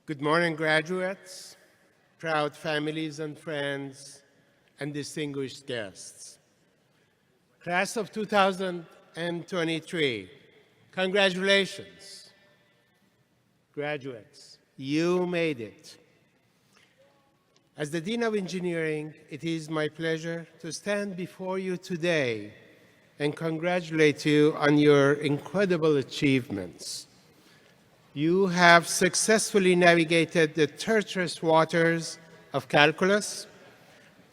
Good morning, graduates, proud families and friends, and distinguished guests. Class of 2023, congratulations. Graduates, you made it. As the Dean of Engineering, it is my pleasure to stand before you today and congratulate you on your incredible achievements. You have successfully navigated the treacherous waters of calculus,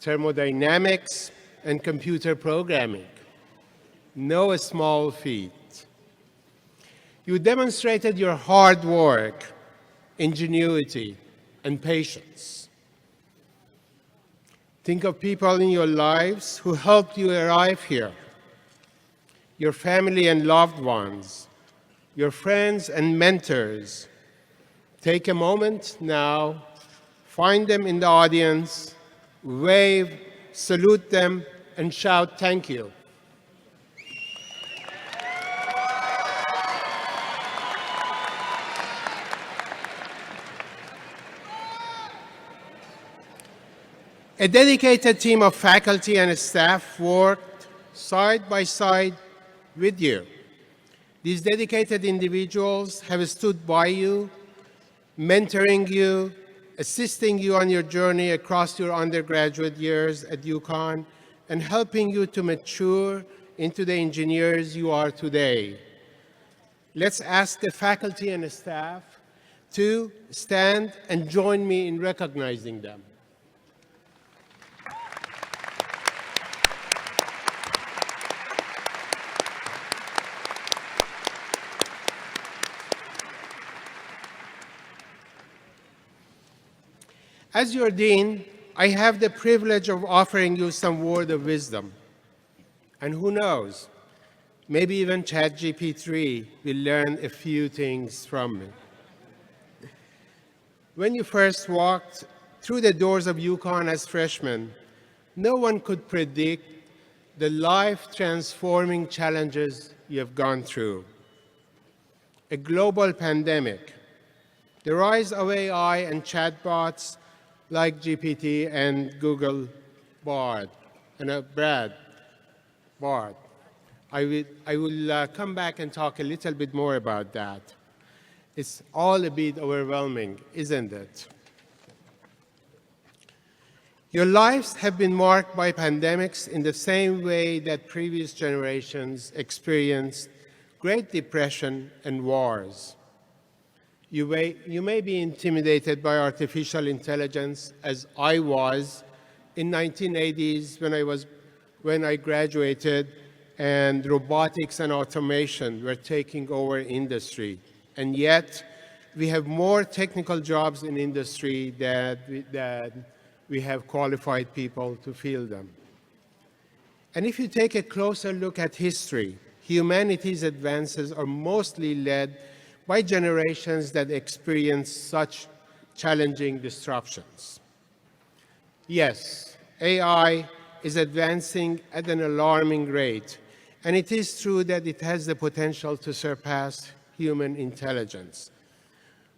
thermodynamics, and computer programming. No small feat. You demonstrated your hard work, ingenuity, and patience. Think of people in your lives who helped you arrive here, your family and loved ones, your friends and mentors. Take a moment now, find them in the audience, wave, salute them, and shout thank you. A dedicated team of faculty and staff worked side by side with you. These dedicated individuals have stood by you, mentoring you, assisting you on your journey across your undergraduate years at UConn, and helping you to mature into the engineers you are today. Let's ask the faculty and staff to stand and join me in recognizing them. As your dean, I have the privilege of offering you some word of wisdom. And who knows, maybe even ChatGPT will learn a few things from me. When you first walked through the doors of UConn as freshmen, no one could predict the life-transforming challenges you have gone through. A global pandemic, the rise of AI and chatbots like GPT and Google Bard, and Bard. I will come back and talk a little bit more about that. It's all a bit overwhelming, isn't it? Your lives have been marked by pandemics in the same way that previous generations experienced Great Depression and wars. You may be intimidated by artificial intelligence, as I was in 1980s when I graduated, and robotics and automation were taking over industry. And yet, we have more technical jobs in industry than we have qualified people to fill them. And if you take a closer look at history, humanity's advances are mostly led by generations that experienced such challenging disruptions. Yes, AI is advancing at an alarming rate, and it is true that it has the potential to surpass human intelligence.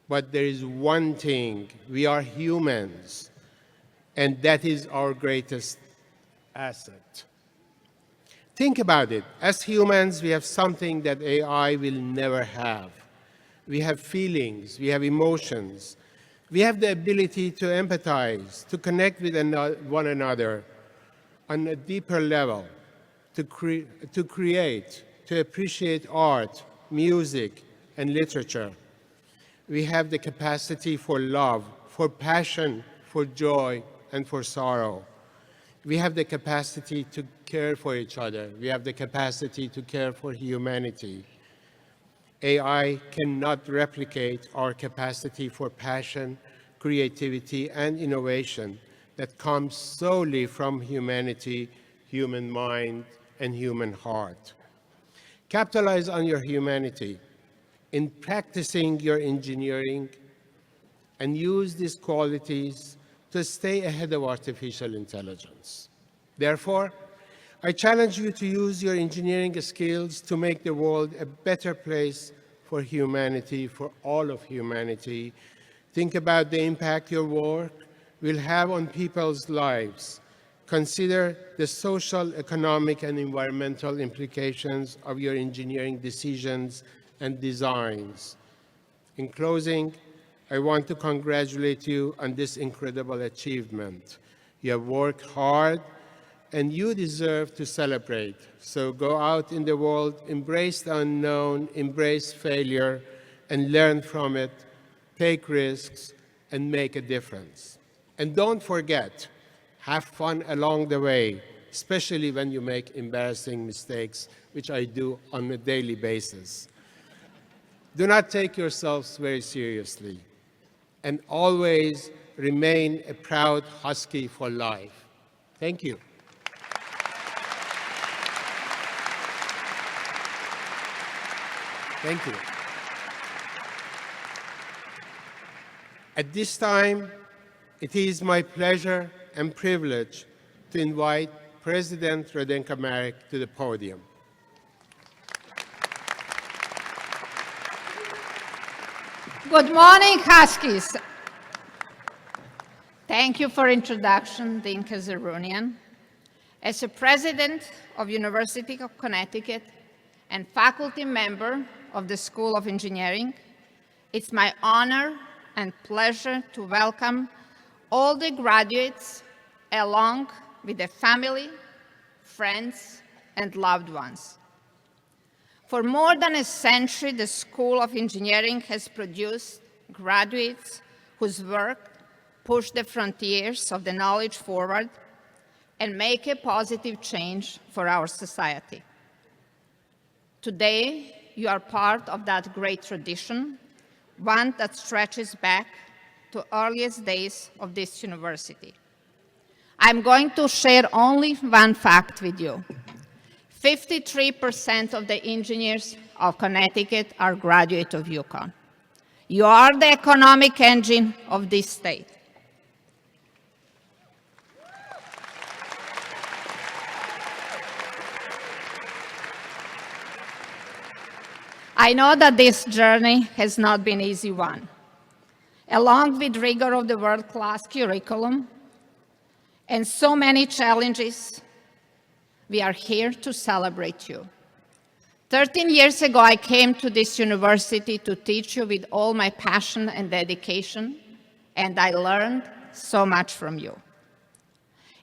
But there is one thing: we are humans, and that is our greatest asset. Think about it. As humans, we have something that AI will never have. We have feelings, we have emotions, we have the ability to empathize, to connect with one another on a deeper level, to create, to appreciate art, music, and literature. We have the capacity for love, for passion, for joy, and for sorrow. We have the capacity to care for each other. We have the capacity to care for humanity. AI cannot replicate our capacity for passion, creativity, and innovation that comes solely from humanity, human mind, and human heart. Capitalize on your humanity in practicing your engineering and use these qualities to stay ahead of artificial intelligence. Therefore, I challenge you to use your engineering skills to make the world a better place for humanity, for all of humanity, Think about the impact your work will have on people's lives. Consider the social, economic, and environmental implications of your engineering decisions and designs. In closing, I want to congratulate you on this incredible achievement. You have worked hard, and you deserve to celebrate. So go out in the world, embrace the unknown, embrace failure, and learn from it, take risks, and make a difference. And don't forget, have fun along the way, especially when you make embarrassing mistakes, which I do on a daily basis. Do not take yourselves very seriously, and always remain a proud Husky for life. Thank you. Thank you. At this time, it is my pleasure and privilege to invite President Radenka Maric to the podium. Good morning, Huskies. Thank you for introduction, Dean Kazerounian. As a president of University of Connecticut and faculty member of the School of Engineering, it's my honor and pleasure to welcome all the graduates along with their family, friends, and loved ones. For more than a century, the School of Engineering has produced graduates whose work push the frontiers of the knowledge forward and make a positive change for our society. Today, you are part of that great tradition, one that stretches back to earliest days of this university. I'm going to share only one fact with you. 53% of the engineers of Connecticut are graduates of UConn. You are the economic engine of this state. I know that this journey has not been an easy one. Along with rigor of the world-class curriculum and so many challenges, we are here to celebrate you. 13 years ago, I came to this university to teach you with all my passion and dedication, and I learned so much from you.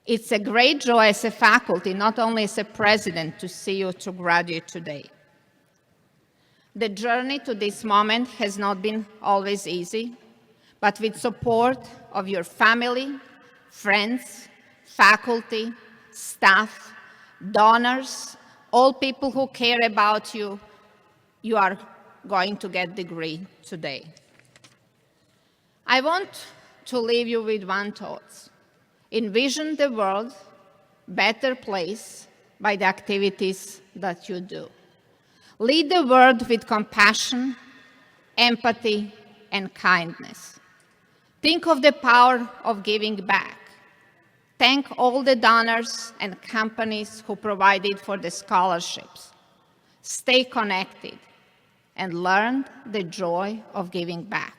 It's a great joy as a faculty, not only as a president, to see you to graduate today. The journey to this moment has not been always easy, but with support of your family, friends, faculty, staff, donors, all people who care about you, you are going to get the degree today. I want to leave you with one thought. Envision the world better place by the activities that you do. Lead the world with compassion, empathy, and kindness. Think of the power of giving back. Thank all the donors and companies who provided for the scholarships. Stay connected and learn the joy of giving back.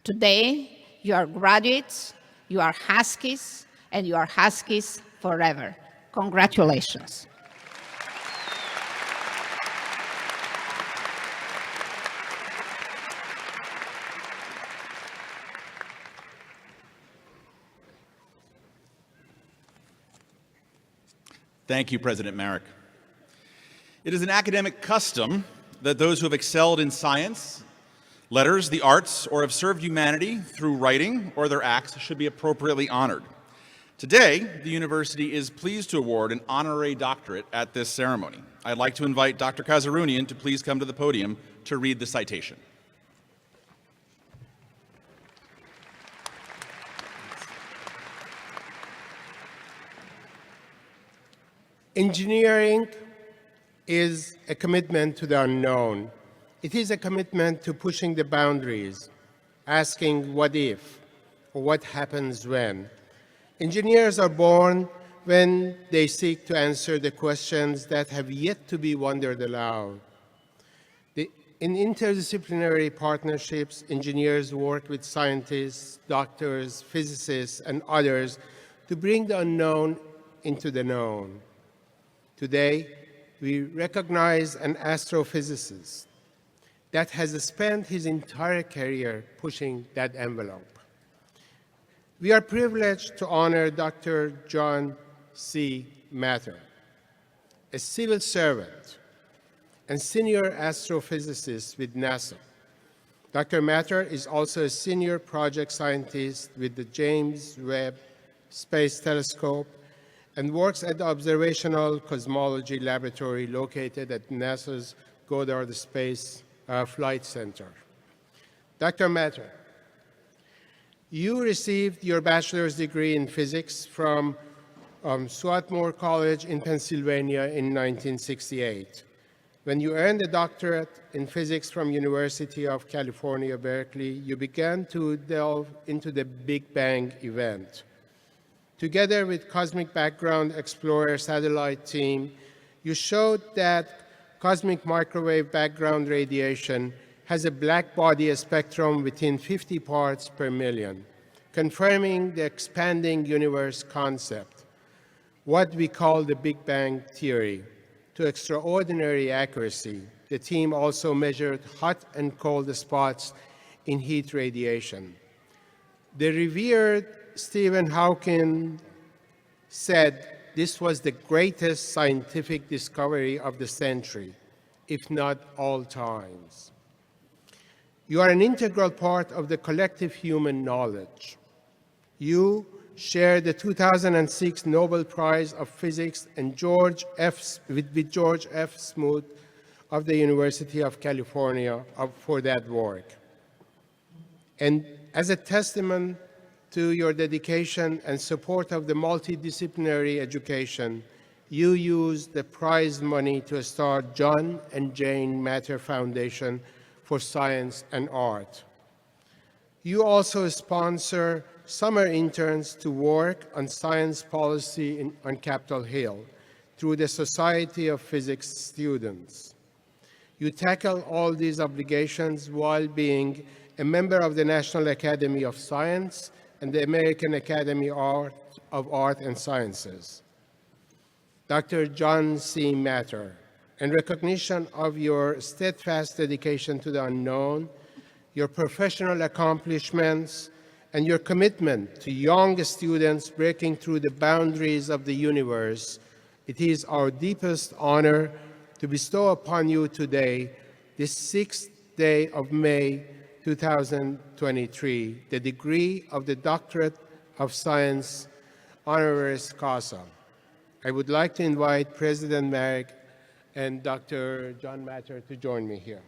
Today, you are graduates, you are Huskies, and you are Huskies forever. Congratulations. Thank you, President Maric. It is an academic custom that those who have excelled in science, letters, the arts, or have served humanity through writing or their acts should be appropriately honored. Today, the university is pleased to award an honorary doctorate at this ceremony. I'd like to invite Dr. Kazerounian to please come to the podium to read the citation. Engineering is a commitment to the unknown. It is a commitment to pushing the boundaries, asking what if, or what happens when. Engineers are born when they seek to answer the questions that have yet to be wondered aloud. The In interdisciplinary partnerships, engineers work with scientists, doctors, physicists, and others to bring the unknown into the known. Today, we recognize an astrophysicist that has spent his entire career pushing that envelope. We are privileged to honor Dr. John C. Matter, a civil servant and senior astrophysicist with NASA. Dr. Matter is also a senior project scientist with the James Webb Space Telescope and works at the Observational Cosmology Laboratory located at NASA's Goddard Space Flight Center. Dr. Matter, you received your bachelor's degree in physics from Swarthmore College in Pennsylvania in 1968. When you earned a doctorate in physics from University of California, Berkeley, you began to delve into the Big Bang event. Together with Cosmic Background Explorer satellite team, you showed that cosmic microwave background radiation has a black body spectrum within 50 parts per million, confirming the expanding universe concept, what we call the Big Bang theory. To extraordinary accuracy, the team also measured hot and cold spots in heat radiation. The revered Stephen Hawking said this was the greatest scientific discovery of the century, if not all times. You are an integral part of the collective human knowledge. You share the 2006 Nobel Prize of Physics and with George F. Smoot of the University of California for that work. And as a testament to your dedication and support of the multidisciplinary education, you used the prize money to start John and Jane Matter Foundation for Science and Art. You also sponsor summer interns to work on science policy on Capitol Hill through the Society of Physics Students. You tackle all these obligations while being a member of the National Academy of Science and the American Academy of Art and Sciences. Dr. John C. Matter, in recognition of your steadfast dedication to the unknown, your professional accomplishments, and your commitment to young students breaking through the boundaries of the universe, it is our deepest honor to bestow upon you today, this 6th day of May 2023, the degree of the Doctorate of Science, Honoris Causa. I would like to invite President Maric and Dr. John Matter to join me here.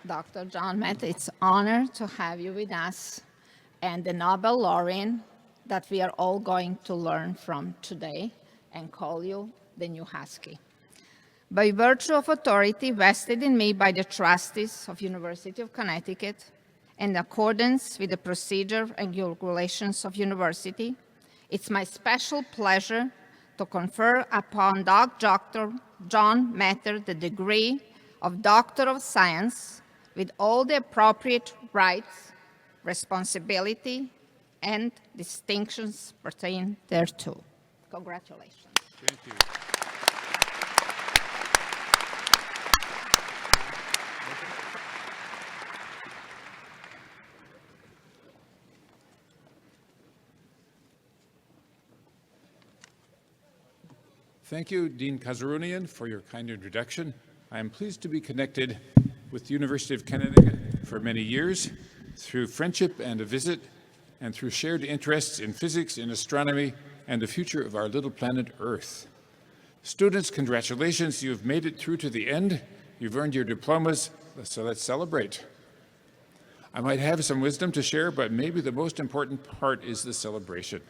Dr. John Matter, it's an honor to have you with us and the Nobel laureate that we are all going to learn from today and call you the new Husky. By virtue of authority vested in me by the trustees of University of Connecticut, in accordance with the procedure and regulations of university, it's my special pleasure to confer upon Dr. John Matter the degree of Doctor of Science with all the appropriate rights, responsibility, and distinctions pertaining thereto. Congratulations. Thank you. Thank you, Dean Kazerounian, for your kind introduction. I am pleased to be connected with the University of Connecticut for many years through friendship and a visit, and through shared interests in physics, in astronomy, and the future of our little planet Earth. Students, congratulations, you've made it through to the end. You've earned your diplomas, so let's celebrate. I might have some wisdom to share, but maybe the most important part is the celebration.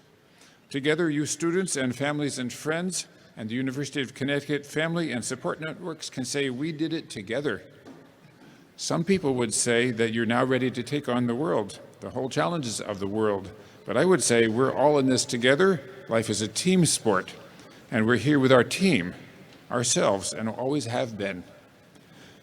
Together, you students and families and friends and the University of Connecticut Family and Support Networks can say, we did it together. Some people would say that you're now ready to take on the world, the whole challenges of the world. But I would say we're all in this together. Life is a team sport, and we're here with our team, ourselves, and always have been.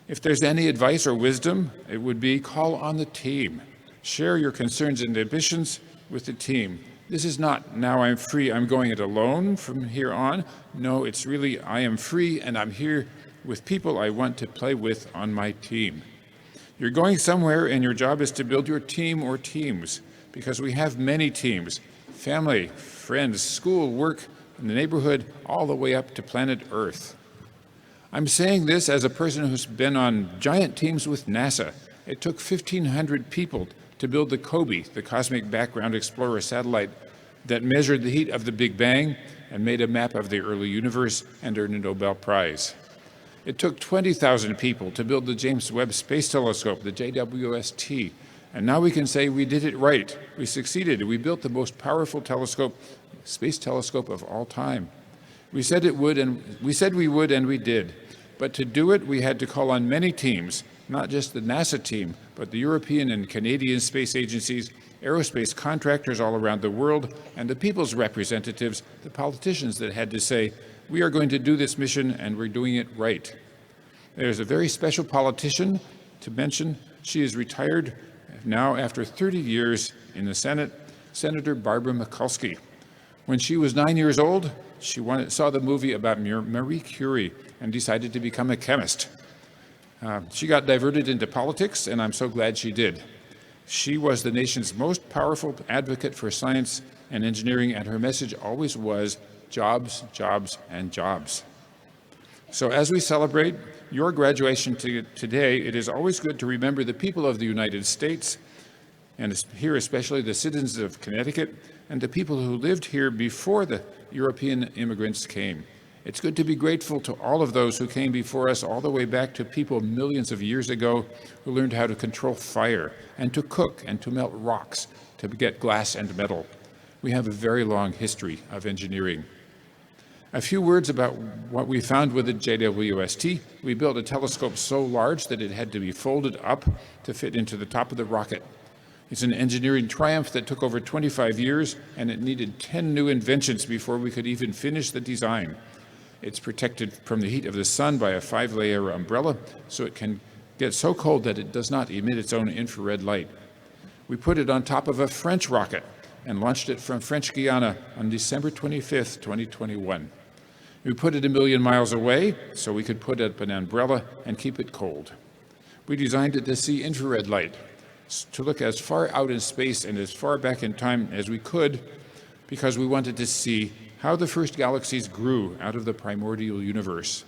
If there's any advice or wisdom, it would be call on the team. Share your concerns and ambitions with the team. This is not, now I'm free, I'm going it alone from here on. No, it's really, I am free and I'm here with people I want to play with on my team. You're going somewhere and your job is to build your team or teams, because we have many teams, family, friends, school, work, in the neighborhood, all the way up to planet Earth. I'm saying this as a person who's been on giant teams with NASA. It took 1,500 people to build the COBE, the Cosmic Background Explorer satellite that measured the heat of the Big Bang and made a map of the early universe and earned a Nobel Prize. It took 20,000 people to build the James Webb Space Telescope, the JWST, and now we can say we did it right. We succeeded. We built the most powerful space telescope of all time. We said we would, and we did. But to do it, we had to call on many teams, not just the NASA team, but the European and Canadian space agencies, aerospace contractors all around the world, and the people's representatives, the politicians that had to say, we are going to do this mission and we're doing it right. There's a very special politician to mention. She is retired now after 30 years in the Senate, Senator Barbara Mikulski. When she was 9 years old, she saw the movie about Marie Curie and decided to become a chemist. She got diverted into politics, and I'm so glad she did. She was the nation's most powerful advocate for science and engineering, and her message always was jobs, jobs, and jobs. So as we celebrate your graduation today, it is always good to remember the people of the United States, and here especially the citizens of Connecticut, and the people who lived here before the European immigrants came. It's good to be grateful to all of those who came before us, all the way back to people millions of years ago who learned how to control fire and to cook and to melt rocks to get glass and metal. We have a very long history of engineering. A few words about what we found with the JWST. We built a telescope so large that it had to be folded up to fit into the top of the rocket. It's an engineering triumph that took over 25 years, and it needed 10 new inventions before we could even finish the design. It's protected from the heat of the sun by a 5-layer umbrella, so it can get so cold that it does not emit its own infrared light. We put it on top of a French rocket and launched it from French Guiana on December 25th, 2021. We put it 1 million miles away so we could put up an umbrella and keep it cold. We designed it to see infrared light, to look as far out in space and as far back in time as we could, because we wanted to see how the first galaxies grew out of the primordial universe.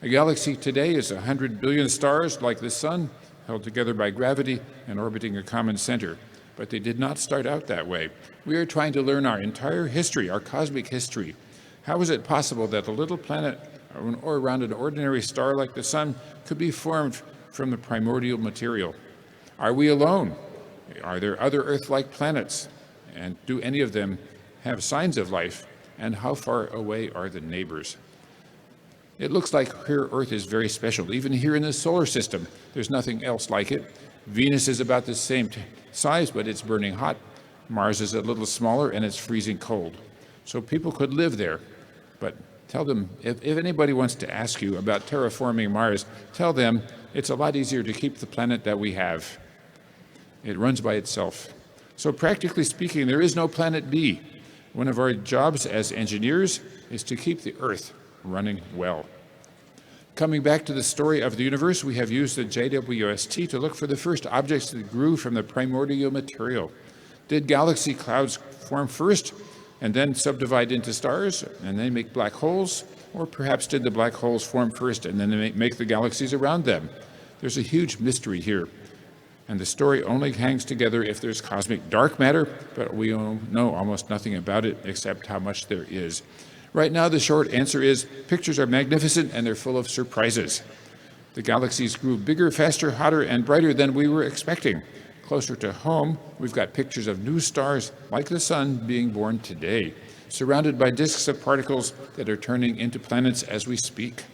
A galaxy today is 100 billion stars like the sun, held together by gravity and orbiting a common center. But they did not start out that way. We are trying to learn our entire history, our cosmic history. How is it possible that a little planet or around an ordinary star like the sun could be formed from the primordial material? Are we alone? Are there other Earth-like planets? And do any of them have signs of life? And how far away are the neighbors? It looks like here Earth is very special. Even here in the solar system, there's nothing else like it. Venus is about the same size, but it's burning hot. Mars is a little smaller, and it's freezing cold. So people could live there. But tell them, if anybody wants to ask you about terraforming Mars, tell them it's a lot easier to keep the planet that we have. It runs by itself. So practically speaking, there is no planet B. One of our jobs as engineers is to keep the Earth running well. Coming back to the story of the universe, we have used the JWST to look for the first objects that grew from the primordial material. Did galaxy clouds form first and then subdivide into stars and then make black holes? Or perhaps did the black holes form first and then they make the galaxies around them? There's a huge mystery here. and the story only hangs together if there's cosmic dark matter, but we know almost nothing about it except how much there is. Right now, the short answer is pictures are magnificent and they're full of surprises. The galaxies grew bigger, faster, hotter, and brighter than we were expecting. Closer to home, we've got pictures of new stars like the Sun being born today, surrounded by disks of particles that are turning into planets as we speak.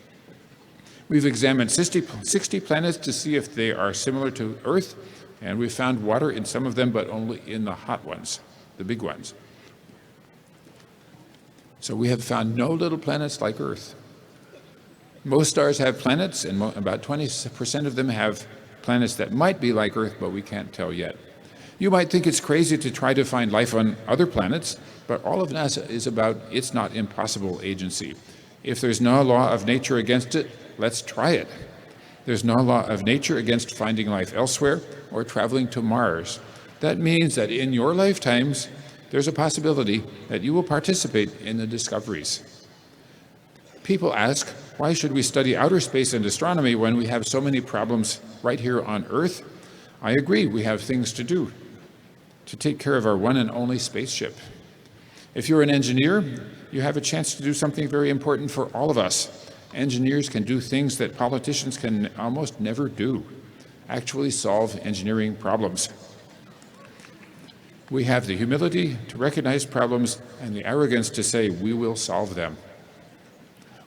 We've examined 60 planets to see if they are similar to Earth, and we found water in some of them, but only in the hot ones, the big ones. So we have found no little planets like Earth. Most stars have planets, and about 20% of them have planets that might be like Earth, but we can't tell yet. You might think it's crazy to try to find life on other planets, but all of NASA is about it's not impossible agency. If there's no law of nature against it, let's try it. There's no law of nature against finding life elsewhere or traveling to Mars. That means that in your lifetimes, there's a possibility that you will participate in the discoveries. People ask, why should we study outer space and astronomy when we have so many problems right here on Earth? I agree, we have things to do to take care of our one and only spaceship. If you're an engineer, you have a chance to do something very important for all of us. Engineers can do things that politicians can almost never do, actually solve engineering problems. We have the humility to recognize problems and the arrogance to say we will solve them.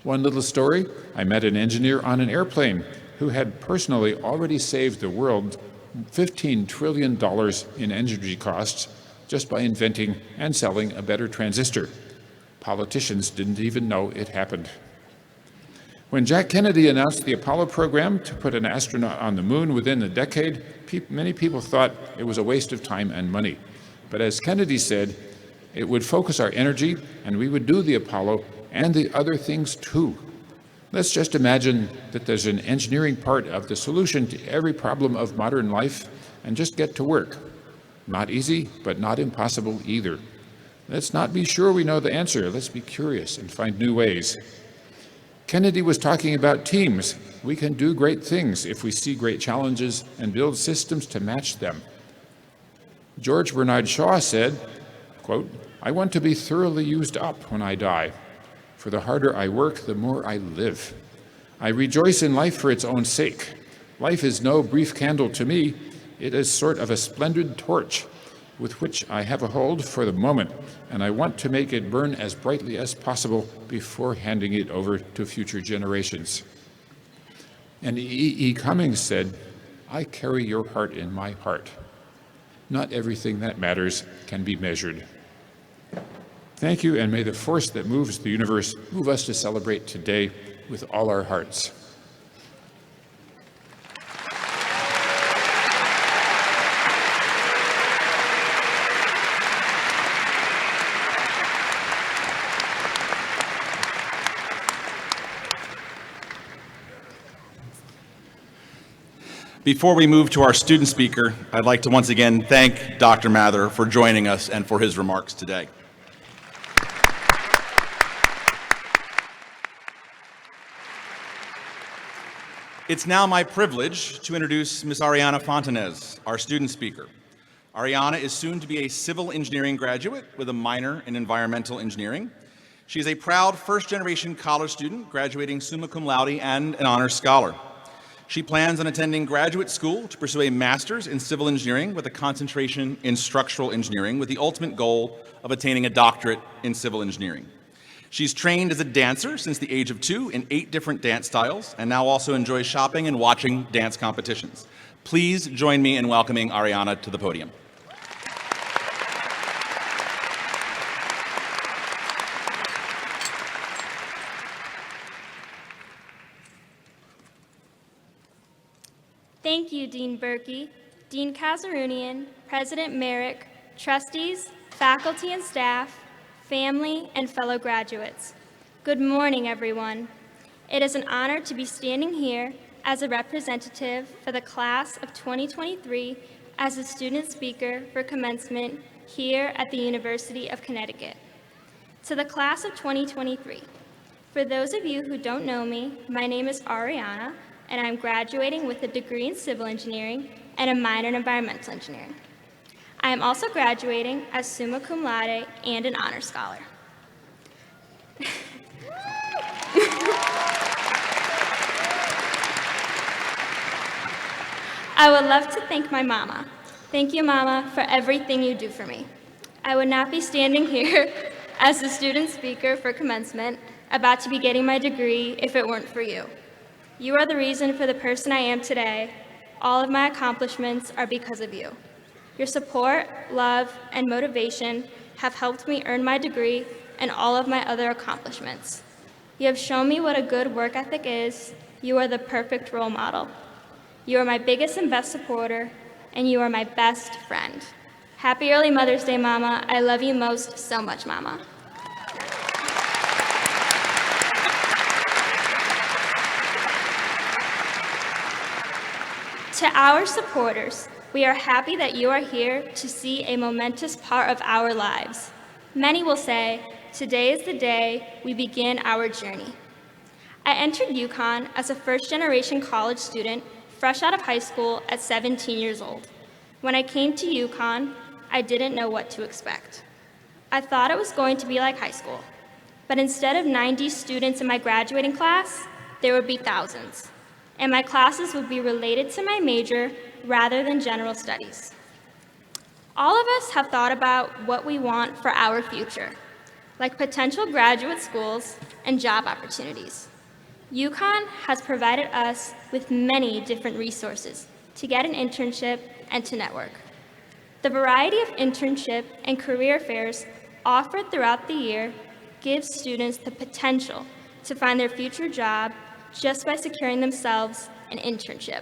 One little story, I met an engineer on an airplane who had personally already saved the world $15 trillion in energy costs just by inventing and selling a better transistor. Politicians didn't even know it happened. When Jack Kennedy announced the Apollo program to put an astronaut on the moon within a decade, many people thought it was a waste of time and money. But as Kennedy said, it would focus our energy and we would do the Apollo and the other things too. Let's just imagine that there's an engineering part of the solution to every problem of modern life and just get to work. Not easy, but not impossible either. Let's not be sure we know the answer. Let's be curious and find new ways. Kennedy was talking about teams. We can do great things if we see great challenges and build systems to match them. George Bernard Shaw said, quote, "I want to be thoroughly used up when I die. For the harder I work, the more I live. I rejoice in life for its own sake. Life is no brief candle to me. It is sort of a splendid torch with which I have a hold for the moment, and I want to make it burn as brightly as possible before handing it over to future generations." And E.E. Cummings said, "I carry your heart in my heart. Not everything that matters can be measured." Thank you, and may the force that moves the universe move us to celebrate today with all our hearts. Before we move to our student speaker, I'd like to once again thank Dr. Mather for joining us and for his remarks today. It's now my privilege to introduce Ms. Aryanna Fontanez, our student speaker. Aryanna is soon to be a civil engineering graduate with a minor in environmental engineering. She is a proud first-generation college student, graduating summa cum laude and an honors scholar. She plans on attending graduate school to pursue a master's in civil engineering with a concentration in structural engineering, with the ultimate goal of attaining a doctorate in civil engineering. She's trained as a dancer since the age of 2 in 8 different dance styles, and now also enjoys shopping and watching dance competitions. Please join me in welcoming Aryanna to the podium. Thank you, Dean Burkey, Dean Kazerounian, President Maric, trustees, faculty and staff, family, and fellow graduates. Good morning, everyone. It is an honor to be standing here as a representative for the class of 2023 as a student speaker for commencement here at the University of Connecticut. To the class of 2023, for those of you who don't know me, my name is Aryanna, and I'm graduating with a degree in civil engineering and a minor in environmental engineering. I am also graduating as summa cum laude and an honor scholar. I would love to thank my mama. Thank you, Mama, for everything you do for me. I would not be standing here as the student speaker for commencement, about to be getting my degree, if it weren't for you. You are the reason for the person I am today. All of my accomplishments are because of you. Your support, love, and motivation have helped me earn my degree and all of my other accomplishments. You have shown me what a good work ethic is. You are the perfect role model. You are my biggest and best supporter, and you are my best friend. Happy early Mother's Day, Mama. I love you most so much, Mama. To our supporters, we are happy that you are here to see a momentous part of our lives. Many will say, today is the day we begin our journey. I entered UConn as a first-generation college student, fresh out of high school at 17 years old. When I came to UConn, I didn't know what to expect. I thought it was going to be like high school, but instead of 90 students in my graduating class, there would be thousands, and my classes would be related to my major rather than general studies. All of us have thought about what we want for our future, like potential graduate schools and job opportunities. UConn has provided us with many different resources to get an internship and to network. The variety of internship and career fairs offered throughout the year gives students the potential to find their future job just by securing themselves an internship.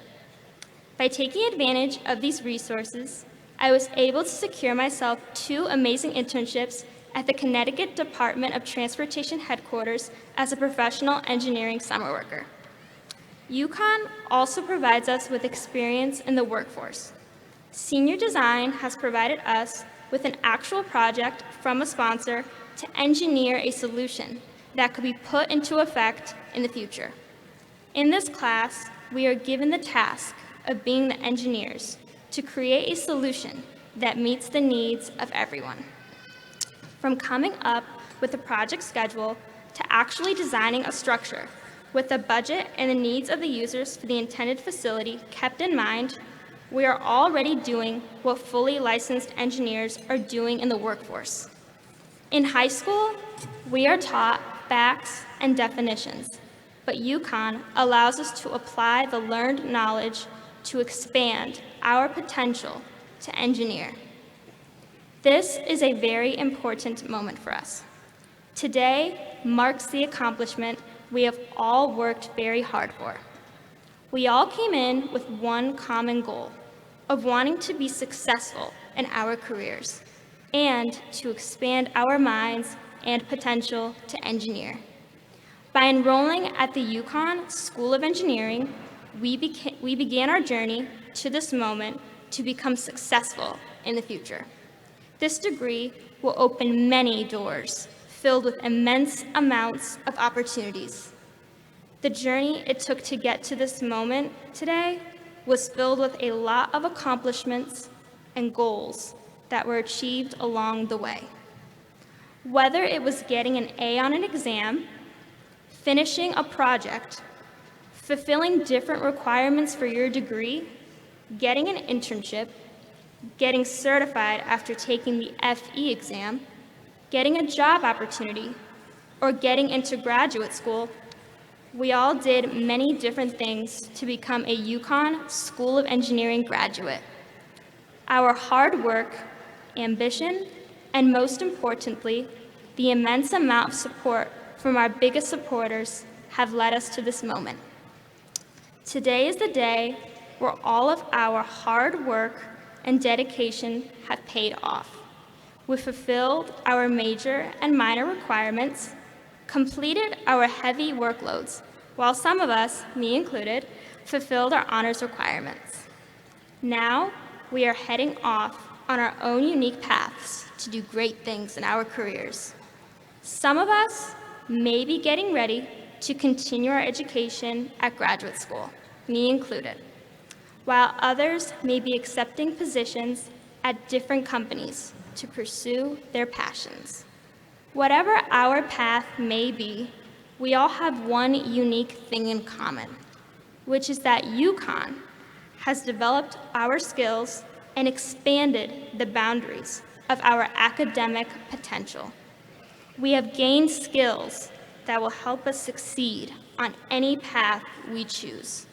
By taking advantage of these resources, I was able to secure myself 2 amazing internships at the Connecticut Department of Transportation headquarters as a professional engineering summer worker. UConn also provides us with experience in the workforce. Senior Design has provided us with an actual project from a sponsor to engineer a solution that could be put into effect in the future. In this class, we are given the task of being the engineers to create a solution that meets the needs of everyone. From coming up with a project schedule to actually designing a structure with the budget and the needs of the users for the intended facility kept in mind, we are already doing what fully licensed engineers are doing in the workforce. In high school, we are taught facts and definitions, but UConn allows us to apply the learned knowledge to expand our potential to engineer. This is a very important moment for us. Today marks the accomplishment we have all worked very hard for. We all came in with one common goal of wanting to be successful in our careers and to expand our minds and potential to engineer. By enrolling at the UConn School of Engineering, we began our journey to this moment to become successful in the future. This degree will open many doors filled with immense amounts of opportunities. The journey it took to get to this moment today was filled with a lot of accomplishments and goals that were achieved along the way. Whether it was getting an A on an exam, finishing a project, fulfilling different requirements for your degree, getting an internship, getting certified after taking the FE exam, getting a job opportunity, or getting into graduate school, we all did many different things to become a UConn School of Engineering graduate. Our hard work, ambition, and most importantly, the immense amount of support from our biggest supporters have led us to this moment. Today is the day where all of our hard work and dedication have paid off. We fulfilled our major and minor requirements, completed our heavy workloads, while some of us, me included, fulfilled our honors requirements. Now, we are heading off on our own unique paths to do great things in our careers. Some of us may be getting ready to continue our education at graduate school, me included. while others may be accepting positions at different companies to pursue their passions. Whatever our path may be, we all have one unique thing in common, which is that UConn has developed our skills and expanded the boundaries of our academic potential. We have gained skills that will help us succeed on any path we choose.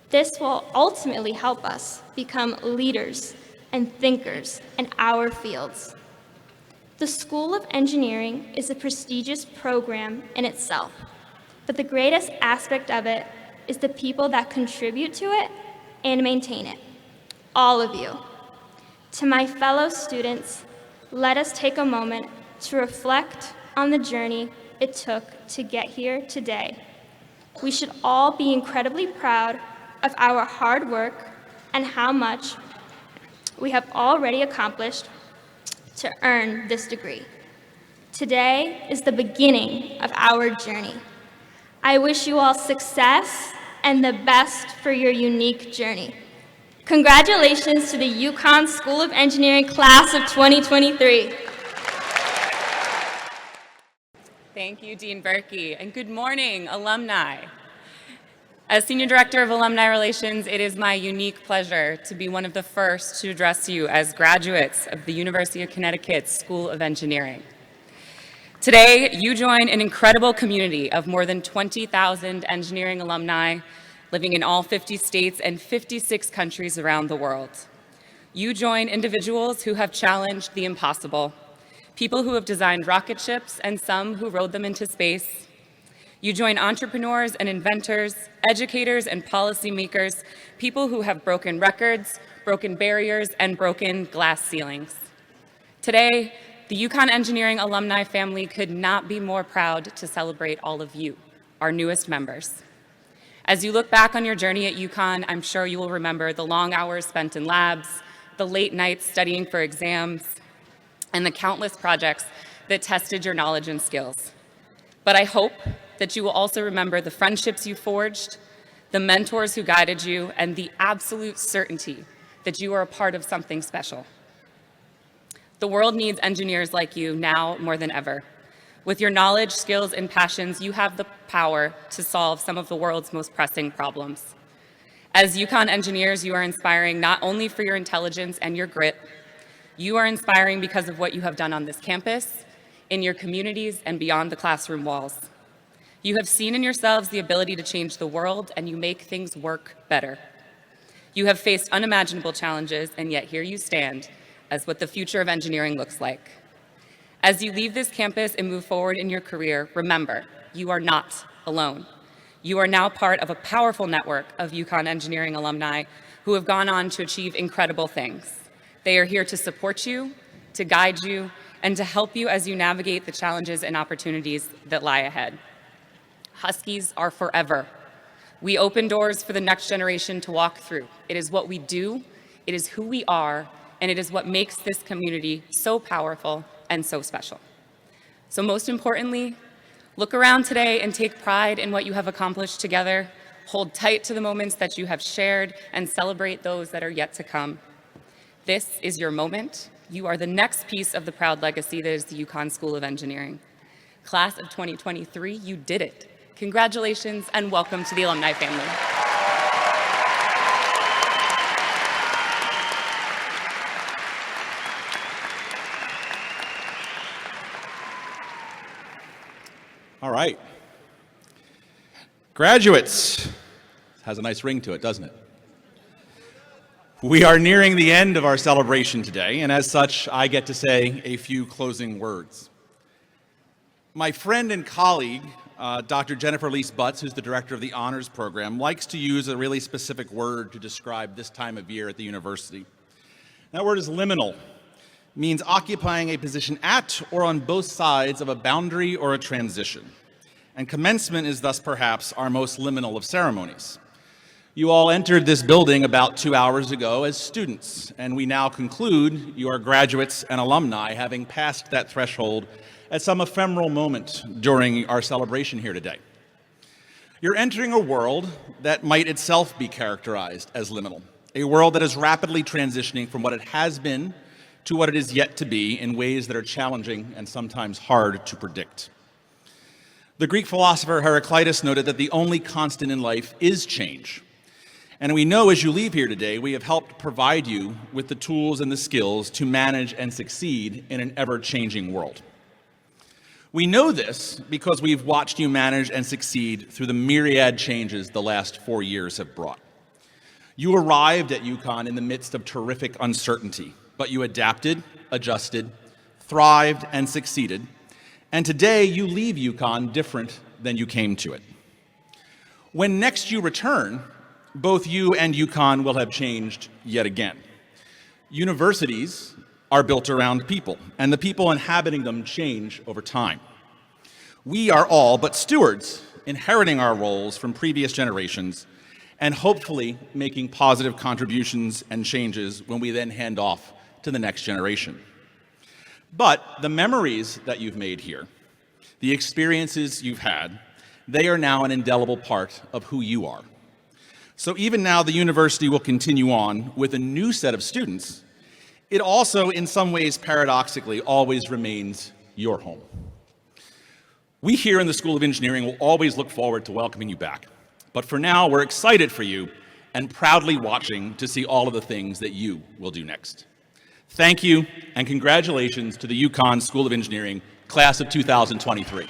This will ultimately help us become leaders and thinkers in our fields. The School of Engineering is a prestigious program in itself, but the greatest aspect of it is the people that contribute to it and maintain it, all of you. To my fellow students, let us take a moment to reflect on the journey it took to get here today. We should all be incredibly proud of our hard work and how much we have already accomplished to earn this degree. Today is the beginning of our journey. I wish you all success and the best for your unique journey. Congratulations to the UConn School of Engineering class of 2023. Thank you, Dean Burkey, and good morning, alumni. As Senior Director of Alumni Relations, it is my unique pleasure to be one of the first to address you as graduates of the University of Connecticut's School of Engineering. Today, you join an incredible community of more than 20,000 engineering alumni living in all 50 states and 56 countries around the world. You join individuals who have challenged the impossible, people who have designed rocket ships and some who rode them into space. You join entrepreneurs and inventors, educators and policymakers, people who have broken records, broken barriers, and broken glass ceilings. Today, the UConn Engineering alumni family could not be more proud to celebrate all of you, our newest members. As you look back on your journey at UConn, I'm sure you will remember the long hours spent in labs, the late nights studying for exams, and the countless projects that tested your knowledge and skills. But I hope that you will also remember the friendships you forged, the mentors who guided you, and the absolute certainty that you are a part of something special. The world needs engineers like you now more than ever. With your knowledge, skills, and passions, you have the power to solve some of the world's most pressing problems. As UConn engineers, you are inspiring not only for your intelligence and your grit, you are inspiring because of what you have done on this campus, in your communities, and beyond the classroom walls. You have seen in yourselves the ability to change the world, and you make things work better. You have faced unimaginable challenges, and yet here you stand as what the future of engineering looks like. As you leave this campus and move forward in your career, remember, you are not alone. You are now part of a powerful network of UConn Engineering alumni who have gone on to achieve incredible things. They are here to support you, to guide you, and to help you as you navigate the challenges and opportunities that lie ahead. Huskies are forever. We open doors for the next generation to walk through. It is what we do, it is who we are, and it is what makes this community so powerful and so special. So most importantly, look around today and take pride in what you have accomplished together. Hold tight to the moments that you have shared and celebrate those that are yet to come. This is your moment. You are the next piece of the proud legacy that is the UConn School of Engineering. Class of 2023, you did it. Congratulations and welcome to the alumni family. All right. Graduates. Has a nice ring to it, doesn't it? We are nearing the end of our celebration today, and as such, I get to say a few closing words. My friend and colleague, Dr. Jennifer Lease Butts, who's the director of the honors program, likes to use a really specific word to describe this time of year at the university. That word is liminal. Means occupying a position at or on both sides of a boundary or a transition. And commencement is thus perhaps our most liminal of ceremonies. You all entered this building about 2 hours ago as students, and we now conclude you are graduates and alumni, having passed that threshold at some ephemeral moment during our celebration here today. You're entering a world that might itself be characterized as liminal. a world that is rapidly transitioning from what it has been to what it is yet to be in ways that are challenging and sometimes hard to predict. The Greek philosopher Heraclitus noted that the only constant in life is change. And we know as you leave here today, we have helped provide you with the tools and the skills to manage and succeed in an ever-changing world. We know this because we've watched you manage and succeed through the myriad changes the last 4 years have brought. You arrived at UConn in the midst of terrific uncertainty, but you adapted, adjusted, thrived, and succeeded. And today you leave UConn different than you came to it. When next you return, both you and UConn will have changed yet again. Universities are built around people, and the people inhabiting them change over time. We are all but stewards, inheriting our roles from previous generations and hopefully making positive contributions and changes when we then hand off to the next generation. But the memories that you've made here, the experiences you've had, they are now an indelible part of who you are. So even now the university will continue on with a new set of students. It also, in some ways, paradoxically, always remains your home. We here in the School of Engineering will always look forward to welcoming you back. But for now, we're excited for you and proudly watching to see all of the things that you will do next. Thank you, and congratulations to the UConn School of Engineering, class of 2023.